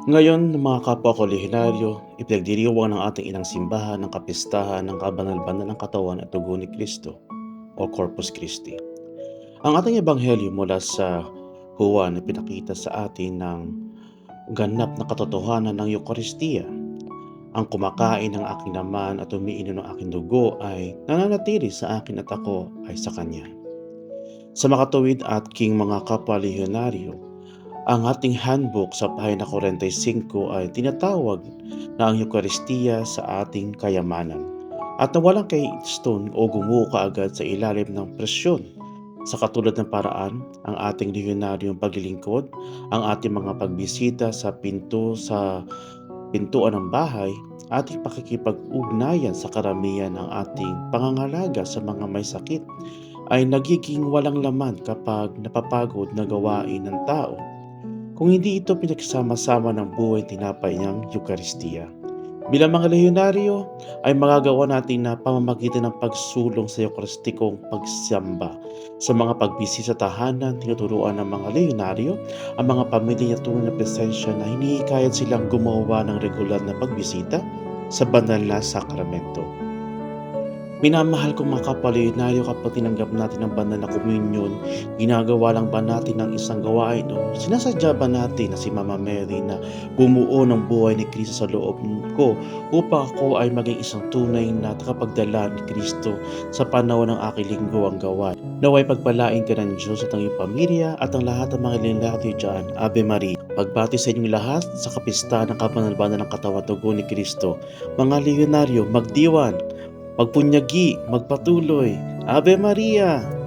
Ngayon, mga kapwa kolehilaryo, ipinagdiriwang ng ating inang simbahan ng kapistahan ng kabanal-banal ng katawan at dugo ni Kristo o Corpus Christi. Ang ating ebanghelyo mula sa Juan ay pinakita sa atin ng ganap na katotohanan ng Eukaristiya. Ang kumakain ng aking laman at umiinom ng aking dugo ay nananatili sa akin at ako ay sa kanya. Sa makatuwid at king mga kapwa lehionaryo, ang ating handbook sa pahina 45 ay tinatawag na ang Eukaristiya sa ating kayamanan at na walang keystone o gumuho kaagad sa ilalim ng presyon. Sa katulad ng paraan, ang ating lehiyonaryong paglilingkod, ang ating mga pagbisita sa pintuan ng bahay, ating pakikipag-ugnayan sa karamihan ng ating pangangalaga sa mga may sakit ay nagiging walang laman kapag napapagod na gawain ng tao kung hindi ito pinagsama-sama ng buhay tinapay niyang Eukaristiya. Bilang mga lehionaryo ay magagawa natin na pamamagitan ng pagsulong sa Eukaristikong pagsamba. Sa mga pagbisi sa tahanan, tinuturuan ng mga lehionaryo ang mga pamilya tunay na presensya na hinihikayat silang gumawa ng regular na pagbisita sa banal na sakramento. Minamahal kong mga kapwa-lehionaryo, kapag tinanggap natin ang banal na komunyon, ginagawa lang ba natin ang isang gawain o sinasadya ba natin na si Mama Mary na bumuo ng buhay ni Kristo sa loob ko upang ako ay maging isang tunay na takapagdala ni Kristo sa panahon ng aking lingguang gawain. Naway pagpalain ka ng Diyos at ang iyong pamilya at ang lahat ng mga lehionaryo dyan. Ave Maria. Pagbati sa inyong lahat sa kapistahan ng kabanal-banal ng katawan at dugo ni Kristo. Mga lehionaryo, magdiwan, magpunyagi, magpatuloy. Ave Maria!